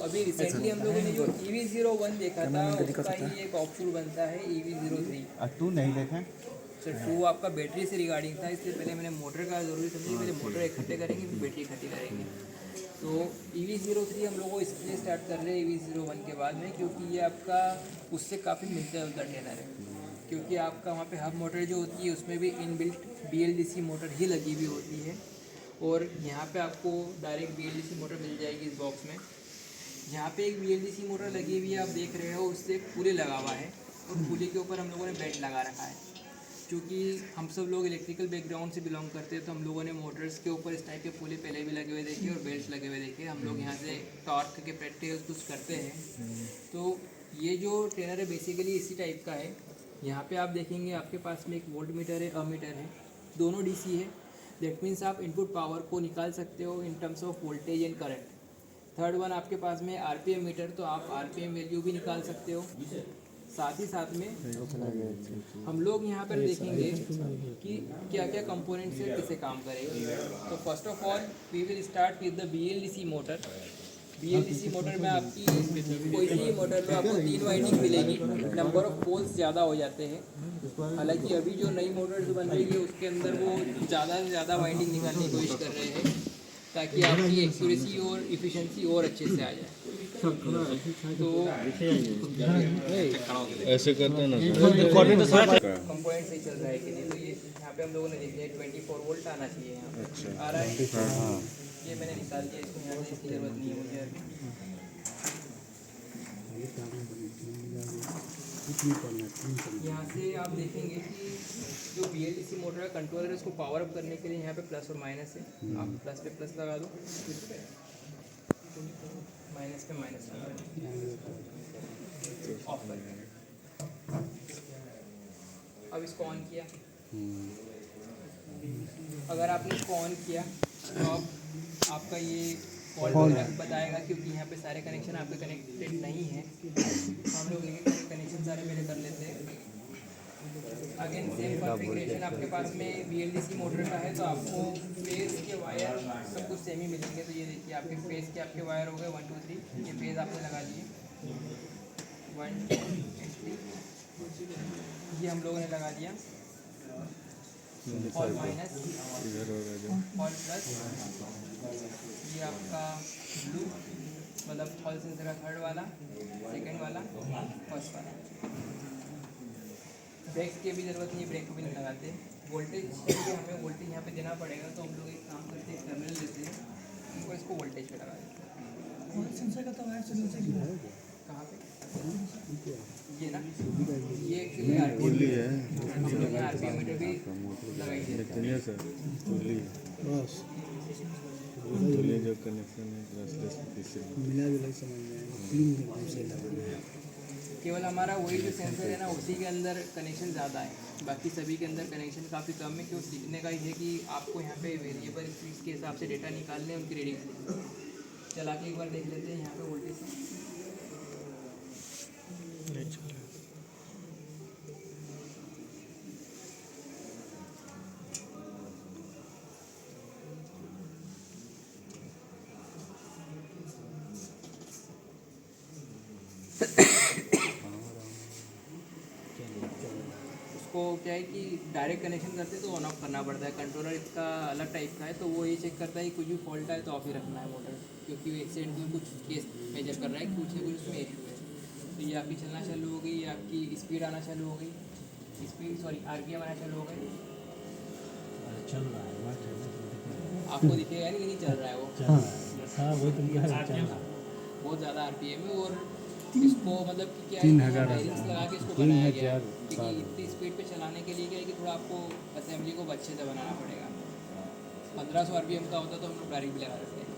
अभी रिसेंटली हम लोगों ने जो EV01 देखा था उसका ही एक ऑप्शन बनता है EV03। तू नहीं देखा? सर 2 आपका बैटरी से रिगार्डिंग था, इसलिए पहले मैंने मोटर का ज़रूरी समझी, पहले मोटर इकट्ठे करेंगे फिर बैटरी इकट्ठी करेंगे। तो EV03 हम लोग को इसलिए स्टार्ट कर रहे हैं EV01 के बाद में, क्योंकि ये आपका उससे काफ़ी मिलता जुलता टेनर है। क्योंकि आपका वहाँ पे हब मोटर जो होती है उसमें भी इनबिल्ट BLDC मोटर ही लगी हुई होती है, और यहाँ पे आपको डायरेक्ट BLDC मोटर मिल जाएगी इस बॉक्स में। यहाँ पे एक BLDC मोटर लगी हुई है, आप देख रहे हो, उससे एक पुली लगा हुआ है, और पुली के ऊपर हम लोगों ने बेल्ट लगा रखा है। क्योंकि हम सब लोग इलेक्ट्रिकल बैकग्राउंड से बिलोंग करते हैं, तो हम लोगों ने मोटर्स के ऊपर इस टाइप के पुली पहले भी लगे हुए देखे और बेल्ट लगे हुए देखे। हम लोग यहाँ से टॉर्क के प्रैक्टिस कुछ करते हैं। तो ये जो ट्रेनर है बेसिकली इसी टाइप का है। यहाँ पे आप देखेंगे आपके पास में एक वोल्ट मीटर है, अमीटर है, दोनों DC है। दैट मीन्स आप इनपुट पावर को निकाल सकते हो in terms of voltage and current. Third one आपके पास में RPM मीटर, तो आप RPM वैल्यू भी निकाल सकते हो। साथ ही साथ में हम लोग यहाँ पर देखेंगे कि क्या क्या कंपोनेंट से किसे काम करेंगे। तो first of all we will start with the BLDC motor. BLDC motor में आपकी कोई सी मोटर में आपको 3 वाइंडिंग मिलेगी, नंबर ऑफ पोल्स ज़्यादा हो जाते हैं। हालांकि अभी जो नई मोटर जो बन रही है उसके अंदर वो ज़्यादा से ज़्यादा वाइंडिंग निकालने की कोशिश कर रहे हैं, ताकि आपकी एक्यूरेसी और इफ़िशिएंसी और अच्छे से आ जाए। तो ऐसे करते हैं ना कंपोनेंट सही चल रहा है कि नहीं। तो ये यहाँ पे हम लोगों ने देख लिया 24 वोल्ट आना चाहिए यहाँ पे। आ रहा है, ये मैंने निकाल दिया, इसको यहाँ से इसकी ज़रूरत नहीं है मुझे अभी। यहाँ से आप देखेंगे कि जो BLDC मोटर का कंट्रोलर है उसको पावर अप करने के लिए यहाँ पे प्लस और माइनस है। आप प्लस पे प्लस लगा दो, माइनस पे माइनस लगा दो, ऑफ कर दो। अब इसको ऑन किया, अगर आपने इसको ऑन किया तो अब आपका ये फॉल्ट बताएगा, क्योंकि यहाँ पे सारे कनेक्शन आपके कनेक्टेड नहीं हैं। हम लोग एक कनेक्शन सारे मेरे कर लेते हैं। अगेन सेम कॉन्फ़िगरेशन आपके पास में BLDC मोटर का है, तो आपको फेज़ के वायर सब कुछ सेम ही मिलेंगे। तो ये देखिए आपके फेज़ के आपके वायर हो गए 1 2 3, ये फेज़ आपने लगा लिए 1 2 3, ये हम लोगों ने लगा दिया। और माइनस और प्लस, ये आपका ब्लू मतलब फॉल सेंसर का थर्ड वाला, सेकंड वाला, फर्स्ट वाला। ब्रेक्स की भी ज़रूरत नहीं है, ब्रेक को भी नहीं लगाते। वोल्टेज हमें वोल्टेज यहाँ पे देना पड़ेगा, तो हम लोग एक काम करते हैं, टर्मिनल लेते हैं, उनको इसको वोल्टेज पे लगा देते हैं। फॉल सेंसर का तो वायर कहाँ पे? ये ना, ये एक्चुअली RPM मीटर भी लगाई देते हैं। जो कनेक्शन है केवल हमारा वही जो सेंसर है ना उसी के अंदर कनेक्शन ज़्यादा है, बाकी सभी के अंदर कनेक्शन काफ़ी कम है। क्यों सीखने का ये है कि आपको यहाँ पे वेरिएबल स्पीड्स के हिसाब से डेटा निकालने, उनकी रीडिंग चला के एक बार देख लेते हैं यहाँ पे वोल्टेज। उसको क्या है कि डायरेक्ट कनेक्शन करते तो ऑन ऑफ करना पड़ता है। कंट्रोलर इसका अलग टाइप का है, तो वो ये चेक करता है कि कुछ भी फॉल्ट है तो ऑफ ही रखना है मोटर, क्योंकि वो एक्सीडेंट में कुछ केस मेजर कर रहा है कि कुछ ना कुछ उसमें इशू है। तो ये आपकी चलना चालू हो गई, ये आपकी स्पीड आना चालू हो गई, RPM आना चालू हो गई। आपको दिखेगा नहीं चल रहा है वो, बहुत ज़्यादा RPM है। और इसको मतलब कि क्या है, वायरिंग्स लगा के इसको बनाया गया है, क्योंकि इतनी स्पीड पे चलाने के लिए क्या है कि थोड़ा आपको असेंबली को अच्छे से बनाना पड़ेगा। 1500 RPM का होता तो हम लोग डायरेक्ट भी लगा देते हैं।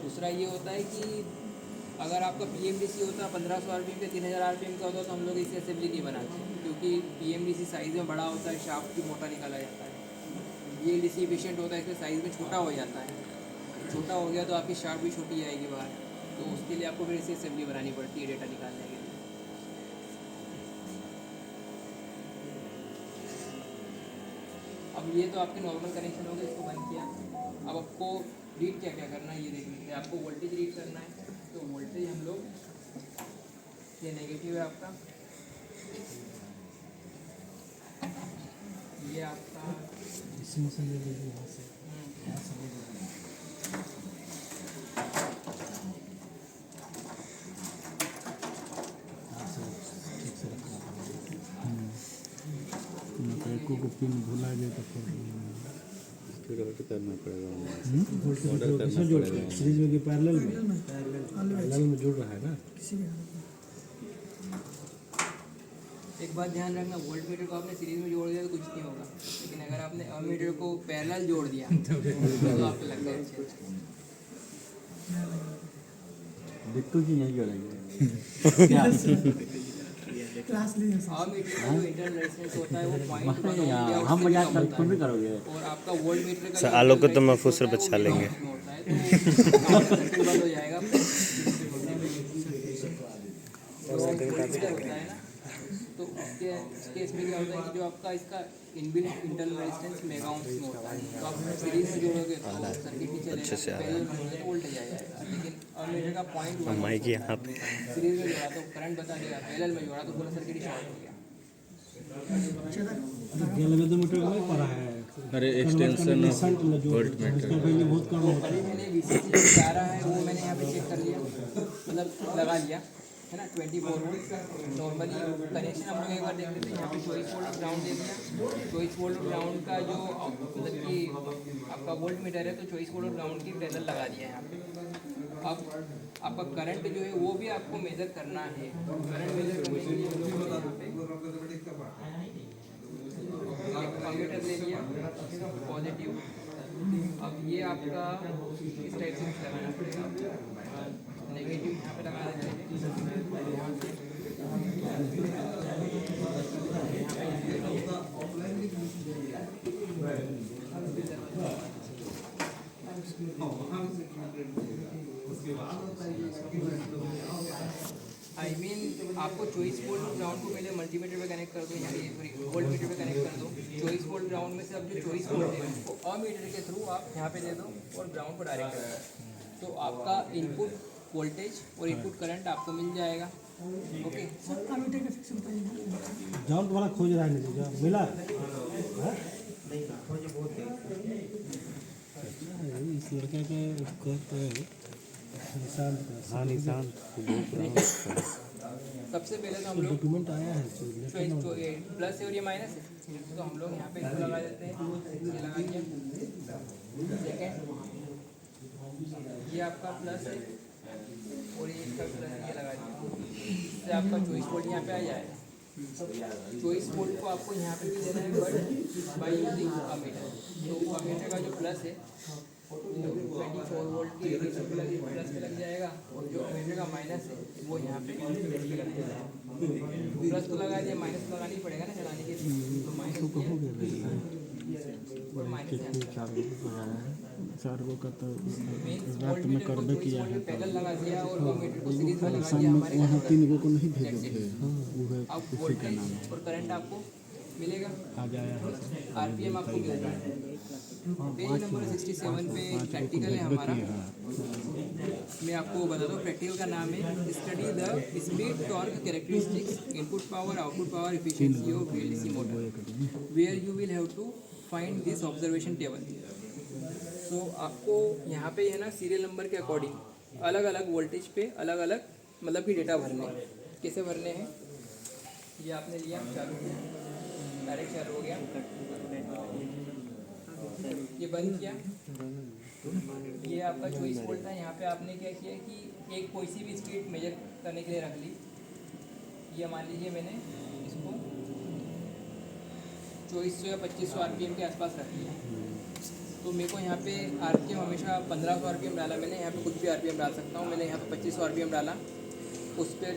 दूसरा ये होता है कि अगर आपका PMDC होता 1500 RPM का 3000 RPM का होता तो हम लोग इसे असेंबली नहीं बनाते, क्योंकि PMDC साइज़ में बड़ा होता है, शाफ्ट भी मोटा निकाला जाता है। BLDC एफिशिएंट होता है, इसमें साइज़ में छोटा हो जाता है। छोटा हो गया तो आपकी शाफ्ट भी छोटी आएगी बाहर, तो उसके लिए आपको फिर इसे असेंबली बनानी पड़ती है डेटा निकालने के लिए। अब ये तो आपके नॉर्मल कनेक्शन हो गए, इसको बंद किया। अब आपको रीड क्या क्या करना है ये देख लीजिए। आपको वोल्टेज रीड करना है, तो वोल्टेज ये नेगेटिव है आपका, ये आपका इसमें से ले लीजिए यहाँ से। को पिन भुला गया तो फिर ऑर्डर करना पड़ेगा। सीरीज में पैरेलल में जुड़ रहा है ना। एक बात ध्यान रखना, वोल्ट मीटर को आपने सीरीज में जोड़ दिया तो कुछ नहीं होगा, लेकिन अगर आपने अमीटर को पैरेलल जोड़ दिया तो आपको लगता है बिट्टू जी नहीं जोड़ेंगे क्या? अमीटर का जो इंटरनल रेजिस्टेंस होता है वो पॉइंट हम मजाक कर भी करोगे। और आपका वोल्ट मीटर का आलोक को तो महफूज से बचा लेंगे। होता है तो बंद हो जाएगा। तो उसके केस में क्या होता है कि जो आपका इसका inbuilt internal resistance mega ohms में होता है, तो आप सीरीज में जोड़ोगे तो सर्किट नहीं चलेगा, पैरेलल में जोड़ोगे तो वोल्टेज आ जाएगा। लेकिन अमीटर का पॉइंट माइक यहाँ पे सीरीज में जोड़ा तो करंट बता देगा, पैरेलल में जोड़ा तो पूरा सर्किट ही शॉर्ट हो गया। गैल्वेनोमीटर को नहीं पढ़ा है। अरे एक्सटेंशन वोल्ट मीटर वैल्यू बहुत कम होता है। मैंने VCC क्या रहा है वो मैंने यहाँ पे चेक कर लिया, मतलब लगा लिया है ना 24 वोल्ट नॉर्मली कनेक्शन हम लोग एक बार देख लेते हैं। यहाँ पे चॉइस वोल्ट ग्राउंड दे दिया, चॉइस वोल्ट ग्राउंड का जो मतलब कि आपका वोल्ट मीटर है तो चॉइस वोल्ट ग्राउंड की पैरेलल लगा दिया है यहाँ पे। अब आपका करंट जो है वो भी आपको मेजर करना है, करंट मेजर करने के लिए अमीटर ले लिया पॉजिटिव। अब ये आपका इस टाइप से लगाना पड़ेगा, नेगेटिव यहाँ पे लगा देते आपको चॉइस वोल्ट ग्राउंड को पहले मल्टीमीटर पे कनेक्ट कर दो, यानी वोल्ट मीटर पे कनेक्ट कर दो। चॉइस वोल्ट ग्राउंड में से अब जो चॉइस वोल्ट है वो अमीटर के थ्रू आप यहाँ पे दे दो और ग्राउंड को डायरेक्ट कर दो, तो आपका इनपुट वोल्टेज और इनपुट करंट आपको मिल जाएगा। ओके जॉन्ट वाला खोज रहा है नहीं जो मिला इस लड़के के कहते हैं निशांत का। हाँ निशांत सबसे पहले तो हम लोग डॉक्यूमेंट आया है प्लस है और ये माइनस है, तो हम लोग यहाँ पे इसको लगा देते हैं, ये लगा दिया। सेकेंड ये आपका प्लस है और ये इसका प्लस ये लगा दिया, इससे आपका चॉइस वोल्ट यहाँ पे आ जाएगा। चॉइस वोल्ट को आपको यहाँ पे भी देना है बट बाई यूजिंग अमीटर, तो अमीटर का जो प्लस है 24 वोल्ट की प्लस पे लग जाएगा और जो अमीटर का माइनस है वो यहाँ पे प्लस पे लग जाएगा। प्लस तो लगा दिया, माइनस तो लगाना ही पड़ेगा ना चलाने के लिए, तो रात में कर दे किया है पैरेलल लगा दिया और वो मीटर को सीरीज में लगा दिया हमारे वहाँ 3 को नहीं भेजे थे। वो है अब वोल्टेज और करंट आपको मिलेगा, आ जाया है आरपीएम आपको मिल रहा है। पेज नंबर 67 पे प्रैक्टिकल है हमारा, मैं आपको बता दूँ प्रैक्टिकल का नाम है study the speed torque characteristics input power output power efficiency of VLDC motor where you will have to find this observation table. तो आपको यहाँ पे है ना सीरियल नंबर के अकॉर्डिंग अलग अलग वोल्टेज पे अलग अलग मतलब कि डेटा भरने, कैसे भरने हैं। ये आपने लिया चालू किया, डायरेक्ट चालू हो गया, ये बंद किया, ये आपका चॉइस वोल्ट था। यहाँ पे आपने क्या किया कि एक कोई सी भी स्पीड मेजर करने के लिए रख ली। ये मान लीजिए मैंने इसको 2400 या 2500 RPM के आसपास रख लिया, तो मेरे को यहाँ पे RPM हमेशा 1500 RPM डाला मैंने, यहाँ पे कुछ भी RPM डाल सकता हूँ। मैंने यहाँ पे 2500 RPM डाला, उस पर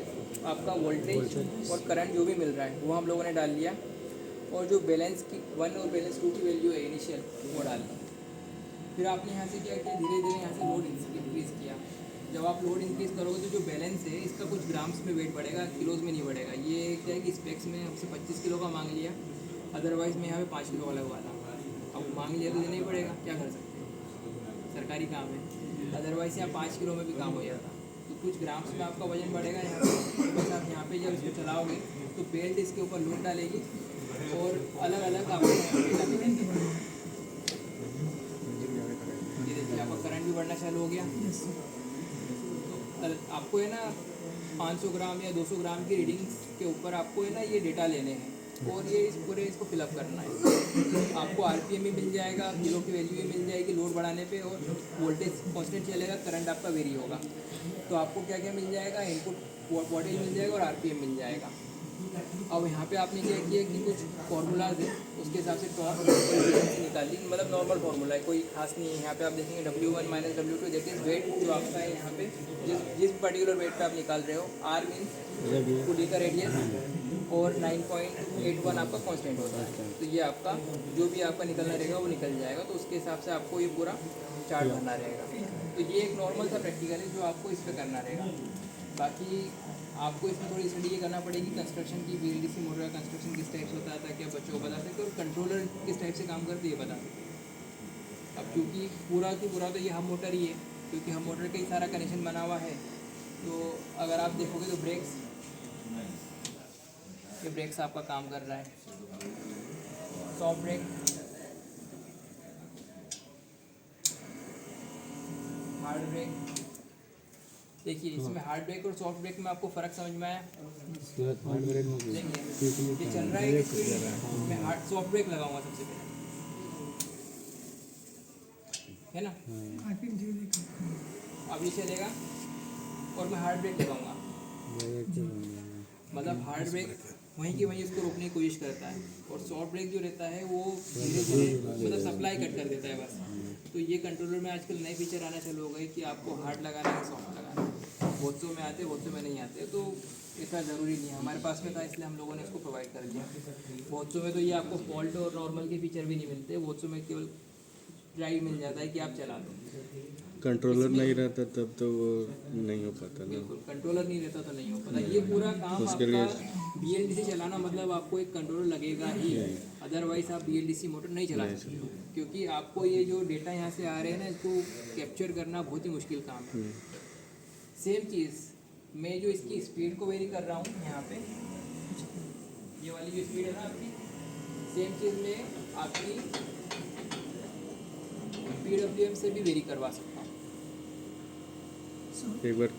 आपका वोल्टेज और करंट जो भी मिल रहा है वो हम लोगों ने डाल लिया, और जो बैलेंस की 1 और बैलेंस 2 की वैल्यू है इनिशियल वो डाल दी। फिर आपने यहाँ से क्या किया, धीरे धीरे यहाँ से लोड इंक्रीज़ किया। जब आप लोड इंक्रीज़ करोगे तो जो बैलेंस है इसका कुछ ग्राम्स में वेट बढ़ेगा, किलोज़ में नहीं बढ़ेगा। ये क्या है कि स्पेक्स में हमसे 25 किलो का मांग लिया, अदरवाइज़ मैं यहाँ पे 5 किलो का लगवाता। अब मांग लिया तो देना ही पड़ेगा, क्या कर सकते हैं, सरकारी काम है। अदरवाइज़ यहाँ 5 किलो में भी काम हो जाता, तो कुछ ग्राम्स में आपका वजन बढ़ेगा यहाँ पे। तो बस आप यहाँ पे जब इसको चलाओगे तो बेल्ट इसके ऊपर लोड डालेगी और अलग अलग आपको डेटा मिलेंगे। ये देखिए आपका करंट भी बढ़ना चालू हो गया। तो आपको है ना 500 ग्राम या 200 ग्राम की रीडिंग्स के ऊपर आपको है ना ये डेटा लेने हैं और ये इस पूरे इसको फिलअप करना है। आपको आरपीएम भी मिल जाएगा, किलो की वैल्यू भी मिल जाएगी लोड बढ़ाने पे, और वोल्टेज कांस्टेंट चलेगा, करंट आपका वेरी होगा। तो आपको क्या क्या मिल जाएगा, इनपुट वोल्टेज मिल जाएगा और आरपीएम मिल जाएगा। अब यहाँ पे आपने क्या किया कि कुछ फार्मूलाज है उसके हिसाब से टॉर्क निकाली, मतलब नॉर्मल फार्मूला है, कोई खास नहीं है। यहाँ पे आप देखेंगे W1 - W2 that is wait जो आपका है यहाँ पे जिस पर्टिकुलर वेट पे आप निकाल रहे हो। R मीन्स पुली का रेडियस और 9.81 आपका कांस्टेंट होता है। तो ये आपका जो भी आपका निकलना रहेगा वो निकल जाएगा। तो उसके हिसाब से आपको ये पूरा चार्ट भरना रहेगा। तो ये एक नॉर्मल सा प्रैक्टिकल है जो आपको इस पर करना रहेगा। बाकी आपको इसमें थोड़ी स्टडी ये करना पड़ेगी कंस्ट्रक्शन की, BLDC मोटर का कंस्ट्रक्शन किस टाइप से होता है ताकि आप बच्चों को बता सकें, और कंट्रोलर किस टाइप से काम करते ये बता सकें। अब क्योंकि पूरा की पूरा तो ये हम मोटर ही है, क्योंकि हम मोटर का ही सारा कनेक्शन बना हुआ है। तो अगर आप देखोगे तो ये ब्रेक्स आपका काम कर रहा है। Soft brake, hard brake. देखिए इसमें हार्ड ब्रेक और सॉफ्ट ब्रेक में आपको फ़र्क समझ में आया? हार्ड ब्रेक में देखिए ये चल रहा है कि स्पीड में हार्ड सॉफ्ट ब्रेक लगाऊंगा सबसे पहले, है ना? अब ये चलेगा और मैं हार्ड ब्रेक लगाऊंगा। मतलब हार्ड ब्रेक वहीं की वहीं उसको रोकने की कोशिश करता है, और सॉफ्ट ब्रेक जो रहता है वो धीरे धीरे मतलब सप्लाई कट कर देता है बस। तो ये कंट्रोलर में आजकल नए फीचर आना चालू हो गए कि आपको हार्ड लगाना है सॉफ्ट लगाना है। बहुत सौ में आते, बहुत सौ में नहीं आते, तो इतना ज़रूरी नहीं है। हमारे पास में था इसलिए हम लोगों ने इसको प्रोवाइड कर दिया। बहुत सौ में तो ये आपको फॉल्ट और नॉर्मल के फीचर भी नहीं मिलते। बहुत सौ में केवल ड्राइव मिल जाता है कि आप चला दो। कंट्रोलर नहीं रहता तब तो वो नहीं हो पाता ना। बिल्कुल, कंट्रोलर नहीं रहता तो नहीं हो पाता। ये पूरा काम उसके आपका BLDC चलाना मतलब आपको एक कंट्रोलर लगेगा ही, अदरवाइज आप BLDC मोटर नहीं चला सकते हो, क्योंकि आपको ये जो डेटा यहाँ से आ रहे हैं ना इसको कैप्चर करना बहुत ही मुश्किल काम है। सेम चीज़ मैं जो इसकी स्पीड को वेरी कर रहा हूँ यहाँ पे, ये वाली जो स्पीड है ना आपकी, सेम चीज़ में आपकी PWM से भी वेरी करवा सकता हूँ। एक बार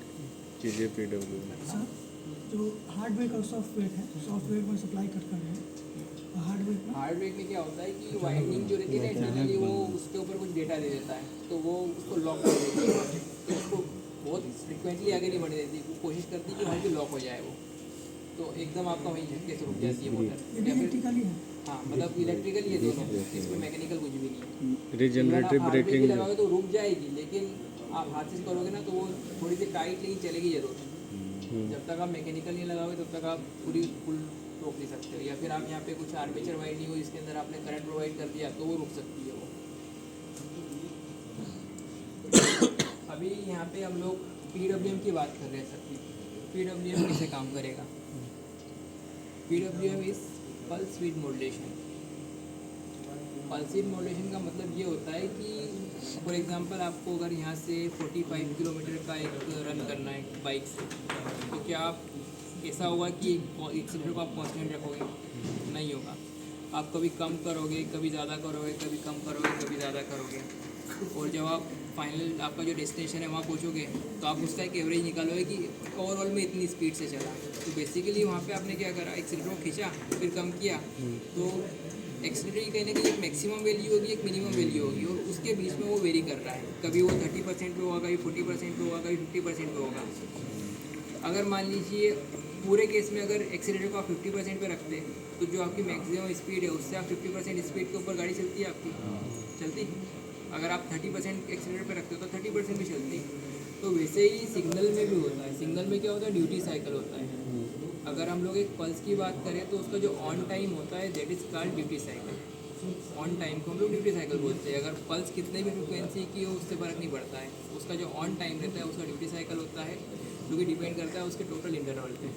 कीजिए PWM। जो हार्ड ब्रेक और सॉफ्ट ब्रेक है, सॉफ्ट ब्रेक में सप्लाई कट कर रहे हैं, हार्ड ब्रेक में क्या होता है कि वाइंडिंग जो रहती है ना इंटरनली वो उसके ऊपर कुछ डेटा दे देता है, तो वो उसको लॉक कर देती है। तो उसको बहुत फ्रिक्वेंटली आगे नहीं बढ़ने देती, वो कोशिश करती है कि वहीं पे लॉक हो जाए वो, तो एकदम आपका वहीं झटके से रुक जाती है मोटर। इलेक्ट्रिकली है। हाँ मतलब इलेक्ट्रिकल ये दोनों, इसमें मैकेनिकल कुछ भी नहीं है। रिजनरेटिव ब्रेकिंग लगाओगे तो रुक जाएगी, लेकिन आप हाथ से करोगे ना तो वो थोड़ी सी टाइट लेकिन चलेगी जरूर। जब तक आप मैकेनिकल नहीं लगाओगे तब तक आप पूरी फुल रोक नहीं सकते हो। या फिर आप यहाँ पे कुछ आर्मेचर वाइंडिंग हो जिसके अंदर आपने करंट प्रोवाइड कर दिया तो वो रुक सकती है वो। अभी यहाँ पे हम लोग PWM की बात कर रहे हैं सर। PWM कैसे काम करेगा? PWM is pulse with modulation. Pulse with modulation का मतलब ये होता है कि फॉर एग्जांपल आपको अगर यहाँ से 45 किलोमीटर का एक रन करना है बाइक से, तो क्या आप ऐसा होगा कि एक्सीलरेटर को आप कांस्टेंट रखोगे? नहीं होगा। आप कभी कम करोगे, कभी ज़्यादा करोगे, कभी कम करोगे, कभी ज़्यादा करोगे, और जब आप फाइनल आपका जो डेस्टिनेशन है वहाँ पहुँचोगे तो आप उसका एक एवरेज निकालोगे कि ओवरऑल में इतनी स्पीड से चला। तो बेसिकली वहाँ पे आपने क्या करा, एक्सीलरेटर को खींचा फिर कम किया, तो एक्सीलरेटर की कहीं ना कहीं एक मैक्सिमम वैल्यू होगी, एक मिनिमम वैल्यू होगी, और उसके बीच में वो वेरी कर रहा है। कभी वो 30% पे होगा, कभी 40% पे होगा, कभी 50% पे होगा। अगर मान लीजिए पूरे केस में अगर एक्सीलरेटर को आप 50% पे रखते तो जो आपकी मैक्सिमम स्पीड है उससे आप 50% स्पीड के ऊपर गाड़ी चलती है आपकी, चलती। अगर आप 30% एक्सीलरेटर पे रखते हो तो 30% भी चलती। तो वैसे ही सिग्नल में भी होता है। सिग्नल में क्या होता है, ड्यूटी साइकिल होता है। अगर हम लोग एक पल्स की बात करें तो उसका जो ऑन टाइम होता है that is called duty cycle. On time को हम लोग ड्यूटी साइकिल बोलते हैं। अगर पल्स कितने भी फ्रिक्वेंसी की हो उससे फ़र्क नहीं पड़ता है, उसका जो ऑन टाइम रहता है उसका ड्यूटी साइकिल होता है, जो कि डिपेंड करता है उसके टोटल इंटरवल पे।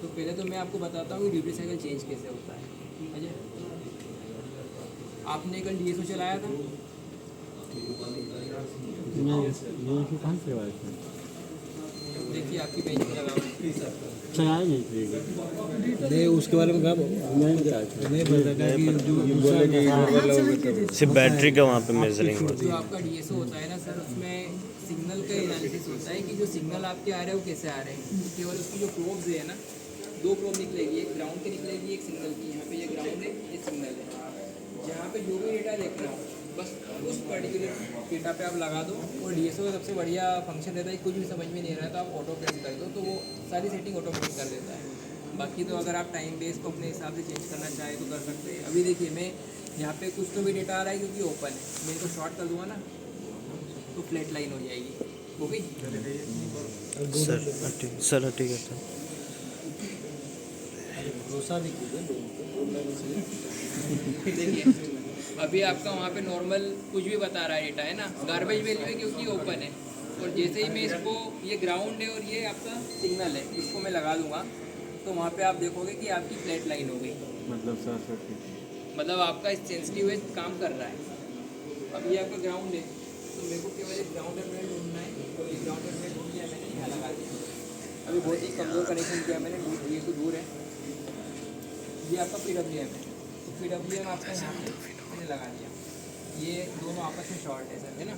तो पहले तो मैं आपको बताता हूँ कि ड्यूटी साइकिल चेंज कैसे होता है। अजय, आपने कल DSO चलाया था? देखिए आपकी बेंच में लगा हुआ है। चलाए नहीं नहीं उसके बारे में कहा नहीं पता कि जो दूसरा सिर्फ बैटरी का वहाँ पे मेजरिंग होती जो आपका डीएसओ होता है ना सर, उसमें सिग्नल का एनालिसिस होता है कि जो सिग्नल आपके आ रहे हैं वो कैसे आ रहे हैं। केवल उसकी जो प्रोब्स है ना, 2 प्रोब निकलेगी, एक ग्राउंड की निकलेगी, एक सिग्नल की। यहाँ पे ये ग्राउंड है, ये सिग्नल है। जहाँ पे जो भी डेटा देख रहा हो बस उस पर्टिकुलर डेटा पे आप लगा दो। और डीएसओ का सबसे बढ़िया फंक्शन रहता है, कुछ भी समझ में नहीं आ रहा है तो आप ऑटो प्रेस कर दो, तो वो सारी सेटिंग ऑटोमेटिक कर देता है। बाकी तो अगर आप टाइम बेस को अपने हिसाब से चेंज करना चाहें तो कर सकते हैं। अभी देखिए मैं यहाँ पे कुछ तो भी डेटा आ रहा है क्योंकि ओपन है, मैं इसको शॉर्ट कर दूँगा ना तो फ्लैट लाइन हो जाएगी, हो गई। है। सर ठीक है सर। देखिए अभी आपका वहाँ पे नॉर्मल कुछ भी बता रहा है डेटा है ना, गार्बेज वैल्यू है क्योंकि ओपन है। और जैसे ही मैं इसको, ये ग्राउंड है और ये आपका सिग्नल है, इसको मैं लगा दूंगा तो वहाँ पे आप देखोगे कि आपकी फ्लैट लाइन हो गई। मतलब आपका सेंसिटिव है काम कर रहा है। अब ये आपका ग्राउंड है तो मेरे को केवल एक ग्राउंड टर्मिनल ढूंढना है, तो ये ग्राउंड टर्मिनल ढूंढ लिया मैंने, यहाँ लगा दिया। अभी बहुत ही कमज़ोर कनेक्शन किया मैंने, ये तो दूर है। ये आपका PWM है, तो PWM आपका यहाँ पे मैंने लगा दिया। ये दोनों आपस में शॉर्ट है सर, है ना।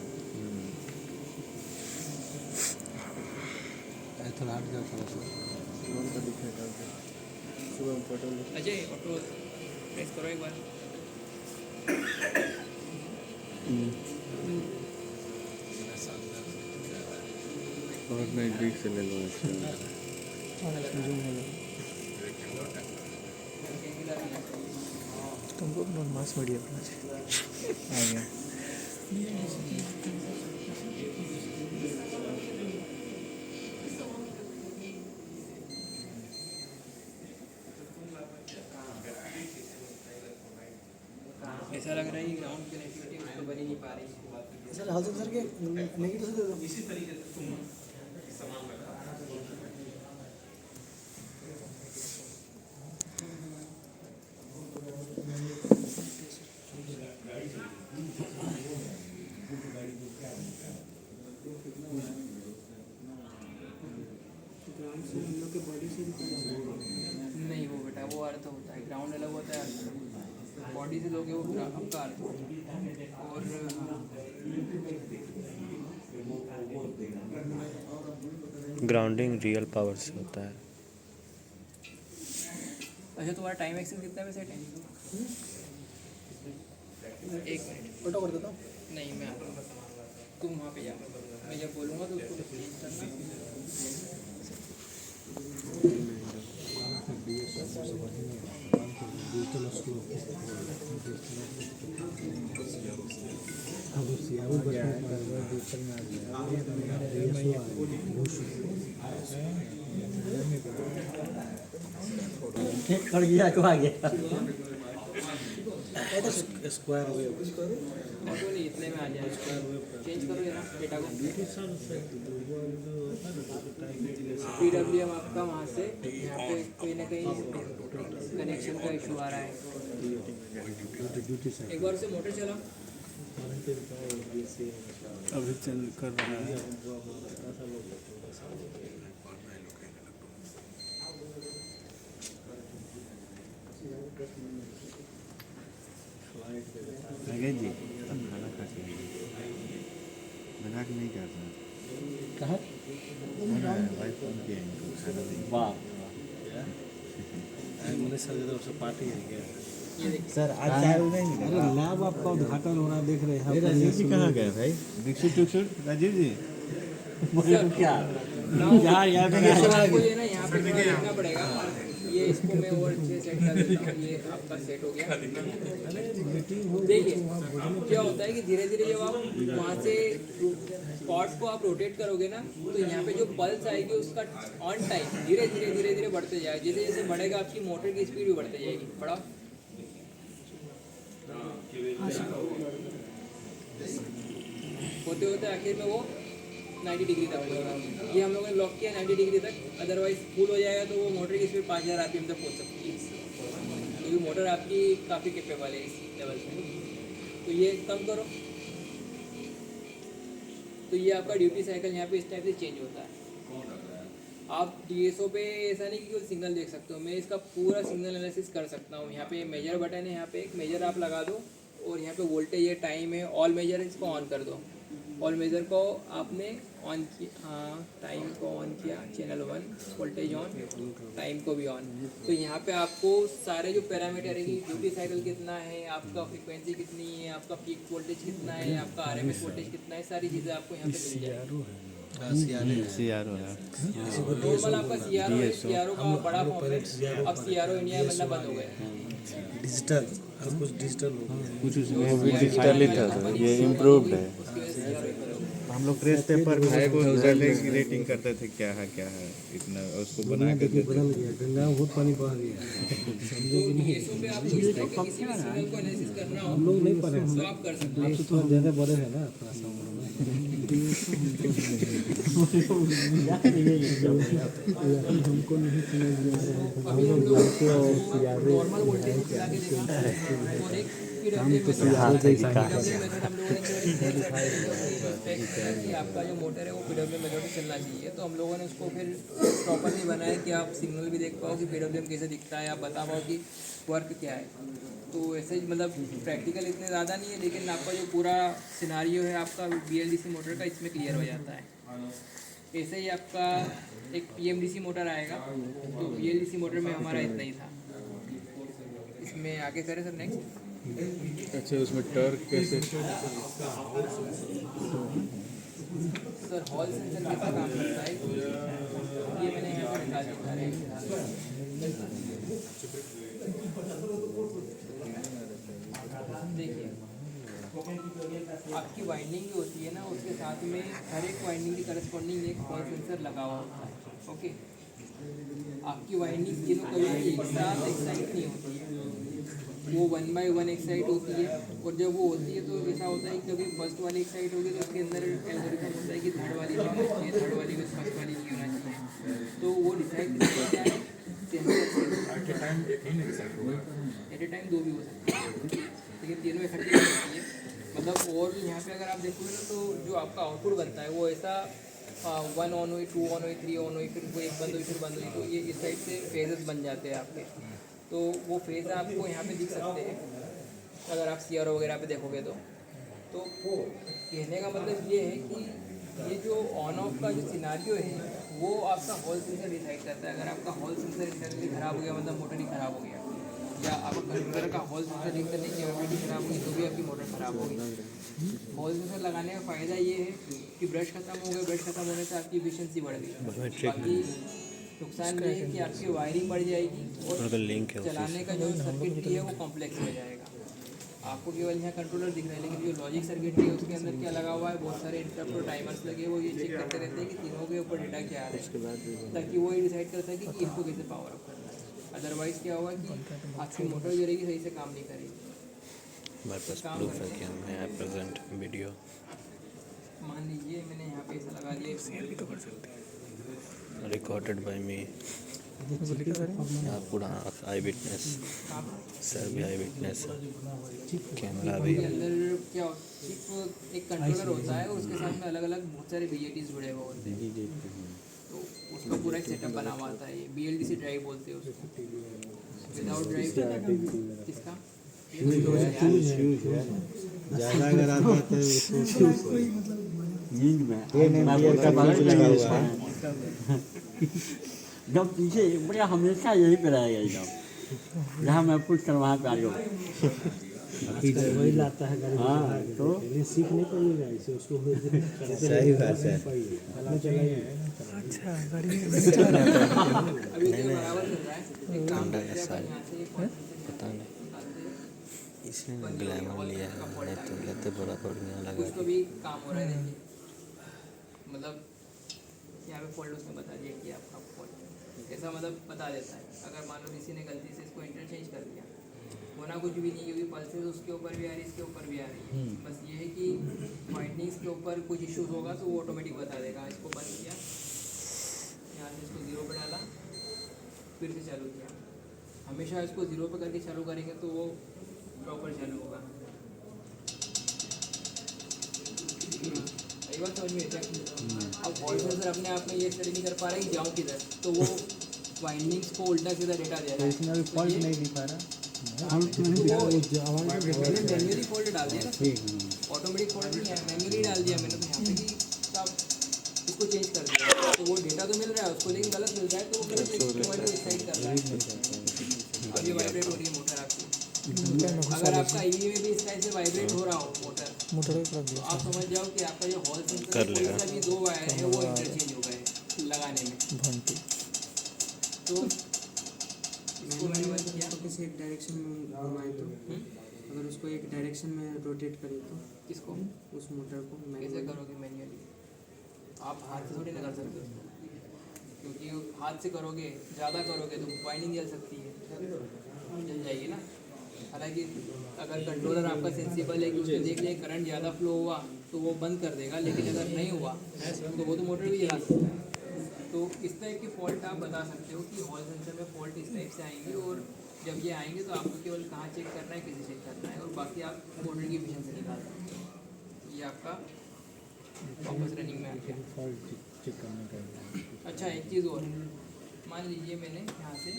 थोड़ा हट जाओ थोड़ा सा अजय ऑटो प्रेस करो एक बार। और नज़दीक से ले लो। अच्छा तुमको मास मीडिया करना चाहिए। ऐसा लग रहा है कि ग्राउंड कनेक्टिविटी उसको बन ही नहीं पा रही। सर हाल सर के नेगेटिव से दे दो। नहीं वो बेटा वो अर्थ होता है, ग्राउंड अलग होता है, बॉडी से लोगे वो आपका अर्थ होता है। और ग्राउंडिंग रियल पावर से होता है। अच्छा तुम्हारा टाइम एक्सेस कितना है सेट है? 1 मिनट ऑटो कर देता हूँ। नहीं मैं आता हूँ, तुम वहाँ पे जाओ, मैं जब बोलूँगा तो उसको चेंज करना। कर गया तो आ गया। स्क्वायर वेव ऑटो नहीं इतने में आ जाए, चेंज करो ये ना डेटा को। PWM आपका वहाँ से यहाँ पे कोई ना कहीं कनेक्शन का इशू आ रहा है। एक बार से मोटर चला। अभी चल कर रहा है। जी अब खाना खा के मजाक नहीं कर रहा। कहाँ? वाइफ फोन किया इनको खाना नहीं। वाह मुझे सर तरफ से पार्टी है क्या? ये देखिए सर आज चाय नहीं मिला। अरे लैब आपका उद्घाटन हो रहा देख रहे हैं। राजीव जी कहाँ गए भाई? दीक्षित राजीव जी क्या यहाँ पे आपको ये ना यहाँ पे थोड़ा देखना पड़ेगा। ये इसको मैं और अच्छे सेट कर देता हूँ। ये आपका सेट हो गया। देखिए क्या होता है कि धीरे धीरे जब आप वहाँ से स्पॉट्स को आप रोटेट करोगे ना तो यहाँ पे जो पल्स आएगी उसका ऑन टाइम धीरे धीरे बढ़ते जाएगा। जैसे जैसे बढ़ेगा आपकी मोटर की स्पीड भी बढ़ती जाएगी। बढ़ाओ होते होते आखिर में वो 90 डिग्री तक होगा। ये हम लोगों ने लॉक किया 90 डिग्री तक, अदरवाइज फुल हो जाएगा तो वो मोटर की स्पीड 5000 RPM तक पहुँच सकती है क्योंकि मोटर आपकी काफ़ी कैपेबल है इस लेवल पे। तो ये कम करो तो ये आपका ड्यूटी साइकिल यहाँ पे इस टाइप से चेंज होता है। आप DSO पे ऐसा नहीं कि केवल सिग्नल देख सकते हो, मैं इसका पूरा सिग्नल एनालिसिस कर सकता हूँ। यहाँ पे मेजर बटन है, यहाँ पे एक मेजर आप लगा दो और यहाँ पे वोल्टेज है, टाइम है, ऑल मेजर है, इसको ऑन कर दो। ऑल मेजर को आपने ऑन किया, हाँ टाइम को ऑन किया, चैनल 1 वोल्टेज ऑन, टाइम को भी ऑन। तो यहाँ पे आपको सारे जो पैरामीटर है कि ड्यूटी साइकिल कितना है, आपका फ्रीक्वेंसी कितनी है, आपका पीक वोल्टेज कितना है, आपका RMS वोल्टेज कितना है, सारी चीज़ें आपको यहाँ पे मिल जाएगी। CRO है। नॉर्मल आपका CRO है, CRO का बड़ा फॉर्म है। अब CRO इंडिया में बनना बंद हो गया। डिजिटल अब कुछ डिजिटल हो गया। कुछ उसमें वो भी डिजिटल ही था सर, ये इम्प्रूव्ड है। उसकी वजह से CRO ही बना। हम लोग प्रेस पेपर भाई को पहले की रेटिंग करते थे क्या है इतना, उसको बना के देते बदल गया, गंगा में बहुत पानी बह गया। तो DSO पे आप पूछते हो कि किसी भी सिग्नल को एनालिसिस करना हो हम लोग नहीं पढ़े हैं तो आप कर सकते हो। आप तो थोड़ा ज़्यादा बड़े हैं ना, थोड़ा सा उम्र में। हमको नहीं समझ में आ रहा है। अभी हम लोग नॉर्मल वोल्टेज चला के देखा और एक PWM मेथड हम लोगों ने कि आपका जो मोटर है वो PWM मेथड से चलना चाहिए। तो हम लोगों ने उसको फिर प्रॉपरली बनाया कि आप सिग्नल भी देख पाओ कि PWM कैसे दिखता है, आप बता पाओ कि वर्क क्या है। तो ऐसे ही मतलब प्रैक्टिकल इतने ज़्यादा नहीं है, लेकिन आपका जो पूरा सिनारियो है आपका BLDC मोटर का इसमें क्लियर हो जाता है। ऐसे ही आपका एक PMDC मोटर आएगा, तो BLDC मोटर में हमारा इतना ही था। इसमें आगे करें सर नेक्स्ट। अच्छा उसमें टर्क कैसे? सर हॉल सेंसर कैसा काम करता है, ये मैंने यहाँ पर निकाल दिया देखिए। आपकी वाइंडिंग जो होती है ना, उसके साथ में हर एक वाइंडिंग की करस्पॉन्डिंग एक हॉल सेंसर लगा हुआ होता है। ओके, आपकी वाइंडिंग तीनों कभी भी एक साथ एक्साइट नहीं होती है, वो 1 by 1 एक्साइट होती है। और जब वो होती है तो ऐसा होता है कि कभी फर्स्ट वाली एक्साइट होगी तो उसके अंदर एल्गोरिथम होता है कि थर्ड वाली भी होना चाहिए, थर्ड वाली भी फर्स्ट वाली नहीं होना चाहिए। तो वो डिसाइड करता है एट ए टाइम 2 भी हो सकते हैं, लेकिन तीनों इकट्ठी हो सकती है। मतलब और यहाँ पे अगर आप देखोगे ना तो जो आपका आउटपुट बनता है वो ऐसा 1 ऑन हुई, 2 ऑन हुई, 3 ऑन हुई, फिर वो एक बंद हुई, फिर बंद हुई। तो ये इस टाइप से फेजेस बन जाते हैं आपके। तो वो फेज़ आपको यहाँ पे दिख सकते हैं अगर आप CRO वगैरह पे देखोगे तो कहने का मतलब ये है कि ये जो ऑन ऑफ का जो सिनारियो है वो आपका हॉल सेंसर डिसाइड करता है। अगर आपका हॉल सेंसर इंटरनली ख़राब हो गया, मतलब मोटर ही ख़राब हो गया, या आपका कंट्रोलर का हॉल सेंसर लिंक करने की कैपेसिटी ख़राब होगी तो भी आपकी मोटर ख़राब होगी। हॉल सेंसर लगाने का फ़ायदा ये है कि ब्रश खत्म हो गए, ब्रश खत्म होने से आपकी एफिशिएंसी बढ़ गई। बाकी नुकसान ये है कि आपकी वायरिंग बढ़ जाएगी और चलाने का जो सर्किटरी है वो कॉम्प्लेक्स हो जाएगा। आपको केवल यहाँ कंट्रोलर दिख रहा है, लेकिन जो लॉजिक सर्किटरी है उसके अंदर क्या लगा हुआ है, बहुत सारे इंटरप्ट और टाइमर्स लगे हुए, वो ये चेक करते रहते हैं कि तीनों के ऊपर डेटा क्या आ रहा है, ताकि वो ये डिसाइड कर सके कि इसको कैसे पावर अप करना है। अदरवाइज़ क्या होगा कि आपकी मोटर जो रहेगी सही से काम नहीं करेगी। हमारे पास प्रूफ है कि हमने प्रेजेंट वीडियो मान लीजिए मैंने यहाँ पे ऐसा लगा दिया, शेयर भी तो कर सकते हैं, रिकॉर्डेड बाय मी। पूरा आई विटनेस, सर भी आई विटनेस, कैमरा भी। अंदर क्या सिर्फ एक कंट्रोलर होता है और उसके साथ में अलग अलग बहुत सारे BATs जुड़े हुए होते हैं। तो उसका पूरा एक सेटअप बना हुआ आता है। ये BLDC ड्राइव बोलते हैं उसको। विदाउट ड्राइव किसका ज़्यादा अगर आता है तो उसको नींद में जब पीछे बड़ा हमेशा यही पे रहेगा एकदम, जहाँ मैं पूछ कर वहाँ पे आ जाओ। वही लाता है गाड़ी। हाँ तो सीख नहीं पाइएगा इसे, उसको सही बात है। अच्छा गाड़ी में अभी तो बराबर चल रहा है। एक काम करते हैं अपन यहाँ से एक पता नहीं इसने ग्लैमर लिया है, नहीं तो लेते बड़ा बढ़िया लगा। कुछ तो भी काम हो रहा है। देखिए मतलब यहाँ पे फॉल्ट उसमें बता दिया कि आपका फॉल्ट ऐसा मतलब बता देता है। अगर मान लो किसी ने गलती से इसको इंटरचेंज कर दिया, होना कुछ भी नहीं, क्योंकि पल्सेस उसके ऊपर भी आ रही है, इसके ऊपर भी आ रही है। बस ये है कि वाइंडिंग्स के ऊपर कुछ इश्यूज होगा तो वो ऑटोमेटिक बता देगा। इसको बंद किया, यहाँ से इसको 0 पे डाला, फिर से चालू किया। हमेशा इसको 0 पे करके चालू करेंगे तो वो प्रॉपर चालू होगा। ये बात समझ में है क्या? अब हॉल सेंसर अपने आप में ये स्टडी नहीं कर पा रहा है कि जाऊँ किधर, तो वो वाइंडिंग्स को उल्टा सीधा डेटा दे रहा है। इसमें अभी फॉल्ट नहीं दिखा रहा मैंने मैन्युअली फॉल्ट डाल दिया ना, ऑटोमेटिक फॉल्ट नहीं है, मैन्युअली डाल दिया मैंने तो यहाँ पे कि सब इसको चेंज कर दिया, तो वो डेटा तो मिल रहा है उसको, लेकिन गलत मिल रहा है, तो वो गलत एक्साइड कर रहा है। अब ये वाइब्रेट हो रही है मोटर आपकी। अगर आपका ईवी में भी इस टाइप से वाइब्रेट हो रहा हो मोटर तो आप समझ जाओ कि आपका जो हॉल सेंसर है भी 2 वायर है वो इंटरचेंज हो गए लगाने में। तो इसको मैंने बंद किया। तो किसी एक डायरेक्शन में घुमाए तो अगर उसको एक डायरेक्शन में रोटेट करें तो किसको उस मोटर को कैसे मैनुअली करोगे मैन्युअली? आप हाथ से थोड़ी ना कर सकते उसको, क्योंकि हाथ से करोगे ज़्यादा करोगे तो वाइंडिंग जल सकती है, जल जाएगी ना। हालांकि अगर कंट्रोलर आपका सेंसिबल है कि उसने देख लिया करंट ज़्यादा फ्लो हुआ तो वो बंद कर देगा, लेकिन अगर नहीं हुआ तो वो तो मोटर भी जला सकता है। तो इस टाइप की फॉल्ट आप बता सकते हो कि हॉल सेंसर में फॉल्ट इस टाइप से आएंगी, और जब ये आएंगे तो आपको केवल कहाँ चेक करना है, किसे चेक करना है, और बाकी आप मोटर की एफिशिएंसी निकाल सकते हो। ये आपका वापस रनिंग में आ गया। फॉल्ट चेक करने का। अच्छा एक चीज़ और, मान लीजिए मैंने यहाँ से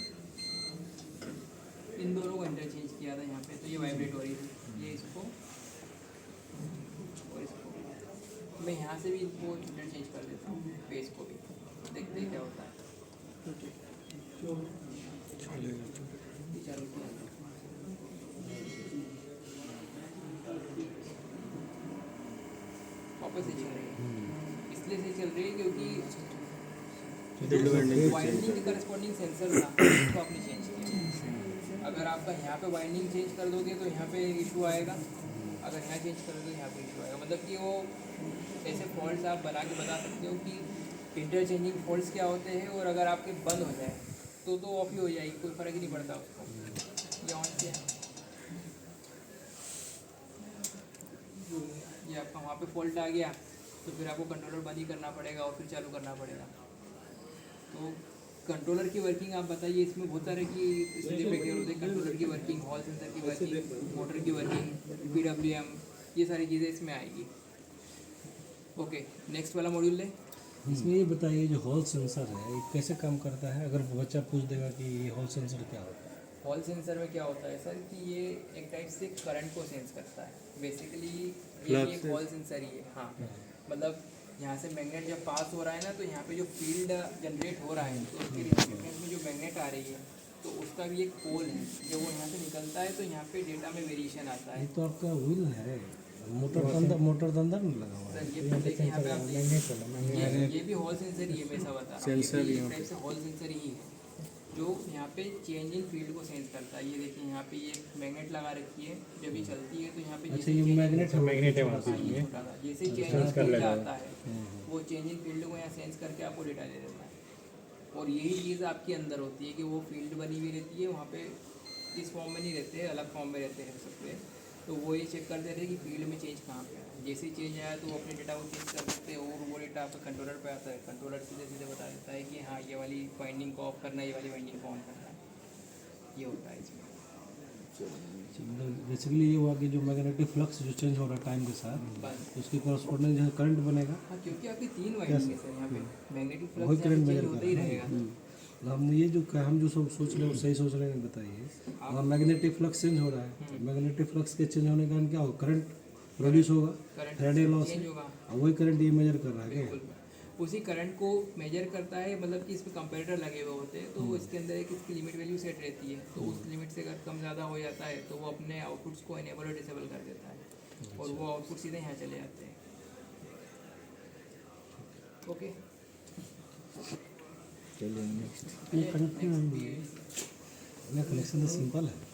इन दोनों को इंटरचेंज किया था यहाँ पे, तो ये वाइब्रेट हो रही थी, ये इसको और इसको मैं यहाँ से भी इनको इंटरचेंज कर देता हूँ, फेस को भी, देखते हैं क्या होता है। चालू किया। वापस से चल रही है, इसलिए से चल रही है क्योंकि वाइंडिंग के करस्पॉन्डिंग सेंसर था उसको आपने चेंज किया। अगर आपका यहाँ पे वाइंडिंग चेंज कर दोगे तो यहाँ पे इशू आएगा, अगर यहाँ चेंज कर दोगे तो यहाँ पे इशू आएगा। मतलब कि वो ऐसे फॉल्ट्स आप बना के बता सकते हो कि इंटरचेंजिंग फॉल्ट्स क्या होते हैं, और अगर आपके बंद हो जाए तो ऑफ ही हो जाएगी, कोई फ़र्क ही नहीं पड़ता उसको। ये ऑन किया, ये आपका वहाँ पे फॉल्ट आ गया तो फिर आपको कंट्रोलर बंद ही करना पड़ेगा और फिर चालू करना पड़ेगा। तो कंट्रोलर की वर्किंग आप बताइए, इसमें बहुत सारे की स्थिति पे होते हैं, कंट्रोलर की वर्किंग, हॉल सेंसर की वर्किंग, मोटर की वर्किंग, PWM, ये सारी चीज़ें इसमें आएगी। ओके, नेक्स्ट वाला मॉड्यूल ले। इसमें ये बताइए जो हॉल सेंसर है ये कैसे काम करता है? अगर बच्चा पूछ देगा कि ये हॉल सेंसर क्या होता है? हॉल सेंसर में क्या होता है सर कि ये एक टाइप से करंट को सेंस करता है बेसिकली, ये भी एक हॉल सेंसर ही है। हाँ, मतलब यहाँ से मैग्नेट जब पास हो रहा है ना, तो यहाँ पे जो फील्ड जनरेट हो रहा है तो उसके रिफ्लेक्टेंस में जो मैग्नेट आ रही है तो उसका भी एक पोल है, जब वो यहाँ से निकलता है तो यहाँ पे डेटा में वेरिएशन आता है। ये तो आपका व्हील है, मोटर के अंदर नहीं लगा हुआ है। सर ये देखिए यहाँ पे आप ये भी हॉल सेंसर ही है, मैं ऐसा बता रहा हूँ, ये भी एक टाइप से हॉल सेंसर ही है जो यहाँ पे चेंज इन फील्ड को सेंस करता है। ये देखिए यहाँ पे ये मैग्नेट लगा रखी है, जब ये चलती है तो यहाँ पे अच्छा, ये मैग्नेट है वहाँ पे। जैसे चेंज इन फील्ड आता है वो चेंज इन फील्ड को यहाँ सेंस करके आपको डेटा दे देता है। और यही चीज़ आपके अंदर होती है कि वो फील्ड बनी हुई रहती है, वहाँ पे इस फॉर्म में नहीं रहते, अलग फॉर्म में रहते हैं सकते हैं। तो वो ये चेक करते थे कि फील्ड में चेंज कहाँ पे है, जैसे ही चेंज आया तो वो अपने डेटा को चेंज कर सकते हैं, और वो डेटा आपका कंट्रोलर पे आता है, कंट्रोलर सीधे सीधे बता देता है कि हाँ ये वाली वाइंडिंग को ऑफ करना है, ये वाली वाइंडिंग को ऑन करना है। ये होता है इसमें। बेसिकली ये हुआ कि जो मैग्नेटिक फ्लक्स जो चेंज हो रहा है टाइम के साथ, बस उसके कॉरस्पॉन्डिंग जो है करंट बनेगा। हाँ, क्योंकि आपकी 3 वाइंडिंग है सर यहाँ पे, मैग्नेटिक वही फ्लक्स करंट चेंज मेजर होता ही रहेगा। हम ये जो हम जो सब सोच रहे हैं वो सही सोच रहे हैं, बताइए। अगर मैग्नेटिक फ्लक्स चेंज हो रहा है, मैग्नेटिक फ्लक्स के चेंज होने के कारण क्या होगा? करंट प्रोड्यूस होगा, फेराडे लॉ से, चेंज होगा, और वही करंट ये मेजर कर रहा है क्या? बिल्कुल उसी करंट को मेजर करता है। मतलब कि इसमें कंपैरेटर लगे हुए होते हैं, तो इसके अंदर एक इसकी लिमिट वैल्यू सेट रहती है, तो उस लिमिट से अगर कम ज़्यादा हो जाता है तो वो अपने आउटपुट्स को इनेबल और डिसेबल कर देता है, और वो आउटपुट सीधे यहाँ चले जाते हैं। ओके, कनेक्शन तो सिंपल है।